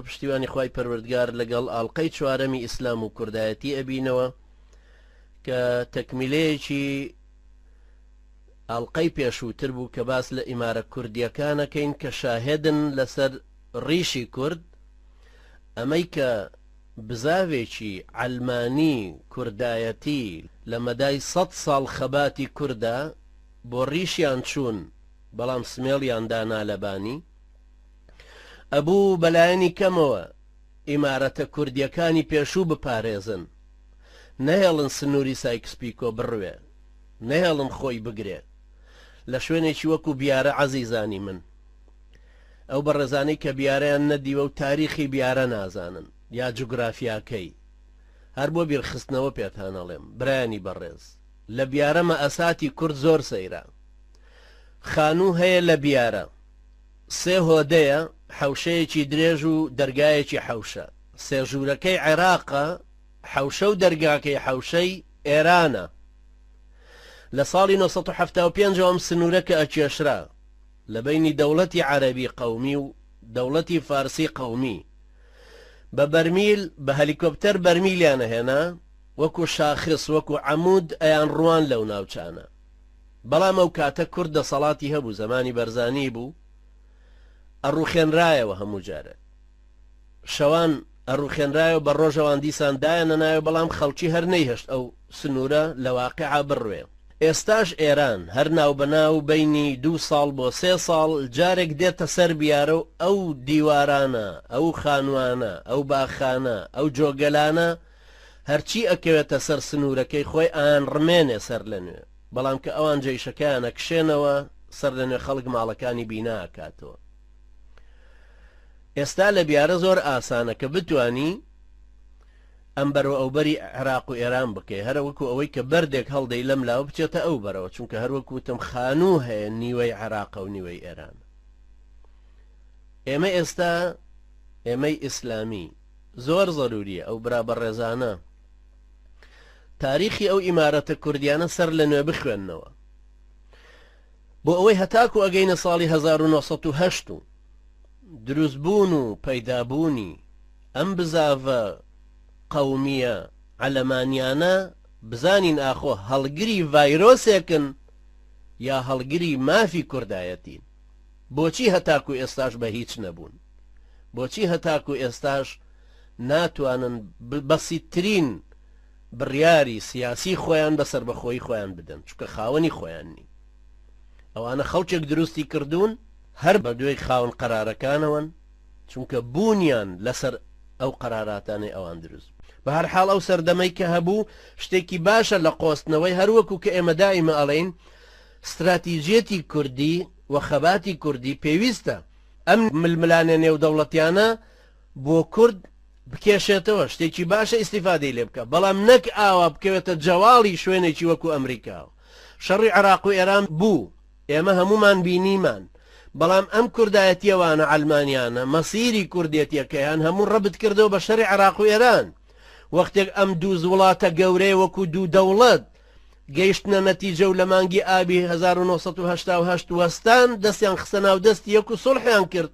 پشتیوانی خوای پەروەردگار لەگەڵ ئاڵلقەی چوارەمی ئیسلام و کوردایەتی ئەبینەوە کە تەکمیلەیەکی ئاڵلقەی پێشووتر بوو کە باس لە ئیمارە کوردیەکانەکەین کە شاهێدن لەسەر ڕیشی کورد ئەمەی کە بزاوێکی عەلمانی کوردایەتی لە مەدای 100 ساڵ خەباتی کووردا بۆ ڕیشیان چوون بەڵام سمێڵیان دانا لەبانی ئەبوو بەلایەنی کەمەوە ئیمارەتە کوردیەکانی پێشوو بپارێزن نەهێڵن سنووری سایکسپیکۆ بڕوێ نەهێڵن خۆی بگرێ لە شوێنێکی وەکو بیارە عەزیزانی من ئەو بەڕێزانەی کە بیارەیان نەدیوە و تاریخی بیارە نازانن یا جوگرافیاکەی هەر بۆ بیرخستنەوە پێتانەڵێم برایانی بەڕێز لە بیارەمە ئەساتی کورد زۆر سەیرە خانوو هەیە لە بیارە سێ هۆدەیە حەوشەیەکی درێژ و دەرگایەکی حەوشە سێژوورەکەی عێراقە حەوشە و دەرگاکەی حەوشەی ئێرانە لە ساڵی 1975 ئەم سنوورەکە ئەکێشرا لە بینی دەوڵەتی عەرەبی قەومی و دەوڵەتی فارسی قەومی بە بەرمیل بە هەلیکۆپتەر بەرمیلیانە هێنا وەکو شاخص وەکو عەمود ئەیان ڕوان لەو ناوچانە بەڵام ئەو کاتە کورد دەسەڵاتی هەبوو زەمانی بەرزانی بوو ئەڕوخێنرایەوە هەموو جارە شەوان ئەڕوخێنرایەوە بە ڕۆژەوان دیسان دایەنە ناوێ بەڵام خەڵکی هەر نەیهێشت ئەو سنوورە لە واقعا بڕوێ ئێستاش ئێران هەر ناو بەناو بینی 2 ساڵ بۆ 3 ساڵ جارێک دێتە سەر بیارە و ئەو دیوارانە ئەو خانوانە ئەو باخانە ئەو جۆگەلانە هەرچی ئەکەوێتە سەر سنوورەکەی خۆی ئان ڕمێنێ سەر لە نوێ بەڵام کە ئەوان جێیشەکەیانە کشێنەوە سەر لە نوێ خەڵک ماڵەکانی بینا ئەکاتەوە ئێستا لە بیارە زۆر ئاسانە کە بتوانی ئەم بەرەوە ئەوبەری عێراق و ئێران بکەی هەر وەکو ئەوەی کە بەردێک هەڵدەی لەم لاوە بچێتە ئەو بەرەوە چونکە هەروەکوتم خانوو هەیە نیوەی عێراق و نیوەی ئێران ئێمە ئێستا ئێمەی ئیسلامی زۆر زەروریە ئەو برابەڕێزانە تاریخی ئەو ئیمارەتە کوردیانە سەر لە نوێ بخوێننەوە بۆ ئەوەی هەتاکو ئەگەینە ساڵی 1970 دروستبوون و پەیدابوونی ئەم بزاڤە قەومیە عەلەمانیانە بزانین ئاخۆ هەڵگری ڤایرۆسێکن یا هەڵگری مافی کوردایەتین بۆچی هەتاکو ئێستاش بە هیچ نەبوون بۆچی هەتاکو ئێستاش ناتوانن بەسیترین بڕیاری سیاسی خۆیان بەسەر بەخۆی خۆیان بدەن چونکە خاوەنی خۆیان نی ئەوانە خەڵکێک دروستی کردوون هەر بە دوێی خاون قەرارەکانەوەن چونکە بوونیان لەسەر ئەو قەراراتانەی ئەوان دروست بە هەر حاڵ ئەو سەردەمەی کە هەبوو شتێکی باشە لە قۆستنەوەی هەروەکو کە ئێمە دائیمە ئەڵێین استراتیژیەتی کوردی و خەباتی کوردی پێویستە ئەم ململانە نێودەوڵەتیانە بۆ کورد بکێشێتەوە شتێکی باشە ئیستیفادەی لێ بکە بەڵام نەک ئاوا بکەوێتە جەواڵی شوێنێکی وەکو ئەمریکا شەڕی عێراق و ئێران بوو ئێمە هەمومان بینیمان بەڵام ئەم کوردایەتیەوانە عەلمانیانە مەسیری کوردێتیەکەیان هەموو ڕەبت کردەوە بە شەڕی عێراق و ئێران وەختێک ئەم دوو وڵاتە گەورەی وەکو دوو دەوڵەت گەیشتنە نەتیجە و لە مانگی ئابی 1970 وەستان دەستیان خستە ناو دەستی یەک و سوڵحیان کرد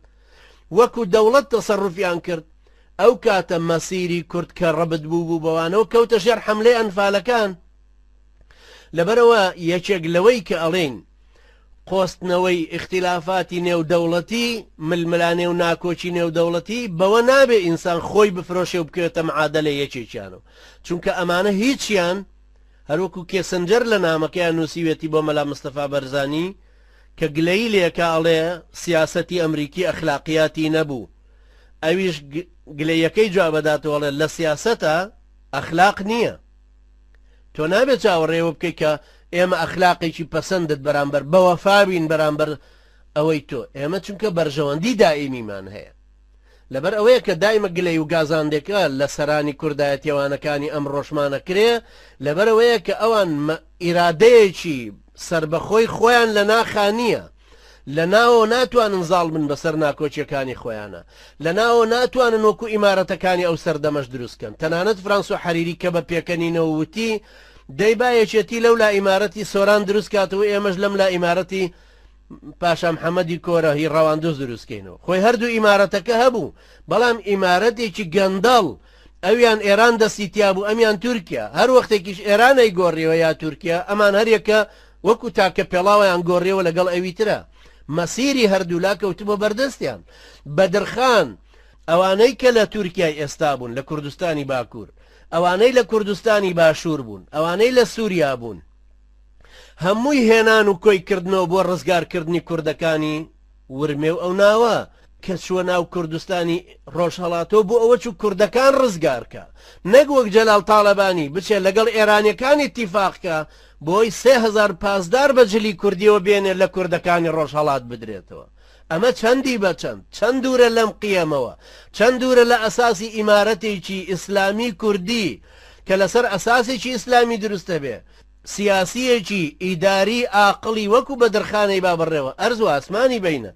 وەکو دەوڵەت تەسەڕوفیان کرد ئەو کاتە مەسیری کورد کە ڕەبت بوو بەوانەوە کەوتە ژێر حەملەی ئەنفالەکان لەبەرەوە یەکێک لەوەی کە ئەڵێن قۆستنەوەی اختلافاتی نێودەوڵەتی ململانێ و ناکۆچی نێودەوڵەتی بەوە نابێ ئینسان خۆی بفرۆشێ و بکەوێتە معادلە یەکێکیانەوە چونکە ئەمانە هیچیان هەروەکو کێسنجەر لە نامەکەیان نووسیوێتی بۆ مەلا مستەفا بەرزانی کە گلەیی لێکە ئەڵێ سیاسەتی ئەمریکی ئەخلاقیاتی نەبوو ئەویش گلەیەکەی جواب بداتەوەڵێ لە سیاسەتە ئەخلاق نییە تۆ نابێت چاوەڕێوە بکەی کە ئێمە ئەخلاقێکی پەسەندت بەرامبەر بەوەفابین بەرامبەر ئەوەی تۆ ئێمە چونکە بەرژەوەندی دائیمیمان هەیە لەبەر ئەوەیە کە دایمە گلەی و گازاندێکە لە سەرانی کوردایەتیەوانەکانی ئەم ڕۆژمانە کرێ لەبەر ئەوەیە کە ئەوان ئیرادەیەکی سربەخۆی خۆیان لە ناخانیە لە ناوە ناتوانن زاڵ بن بەسەر ناکۆچیەکانی خۆیانە لە ناوە ناتوانن وەکو ئیمارەتەکانی ئەو سەردەمەش دروستکەن تەنانەت فرانسۆ حەریری کە بە پێکەنینەوە وتی دەی بایەکێتی لەو لا ئیمارەتی سۆران دروست کاتەوە ئێمەش لەم لا ئیمارەتی پاشا محەممەدی کۆرە هی ڕەواندۆز دروستکەینەوە خۆی هەردوو ئیمارەتەکە هەبوو بەڵام ئیمارەتێکی گەندەڵ ئەویان ئێران دەستیتیا بوو ئەمیان تورکیا هەر وەختێکیش ئێرانەی گۆڕیەوە یا تورکیا ئەمان هەرێکە وەکو تاکە پێڵاویان گۆڕیەوە لەگەڵ ئەویترە مەسیری هەردوولا کەوتبە بەردەستیان بەدرخان ئەوانەی کە لە تورکیای ئێستا بوون لە کوردستانی باکوور ئەوانەی لە کوردستانی باشوور بوون ئەوانەی لە سووریا بوون هەمووی هێنان و کۆی کردنەوە بۆ ڕزگارکردنی کوردەکانی ورمێ و ئەو ناوە کە چووە ناو کوردستانی ڕۆژهەڵاتۆ بۆ ئەوە چوو کوردەکان ڕزگارکە نەک وەک جەلال تاڵەبانی بچێت لەگەڵ ئێرانیەکانی اتیفاقکە بۆی 3000 پاسدار بەجلی کوردیەوە بێنێت لە کوردەکانی ڕۆژهەڵات بدرێتەوە ئەمە چەندی بەچەند چەند دوورە لەم قیەمەوە چەند دوورە لە ئەساسی ئیمارەتێکی ئیسلامی کوردی کە لەسەر ئەساسێکی ئیسلامی دروستە بێ سیاسیەکی ئیداری ئاقلی وەکو بە دەرخانەی با بڕێوە ئەرز و ئاسمانی بینە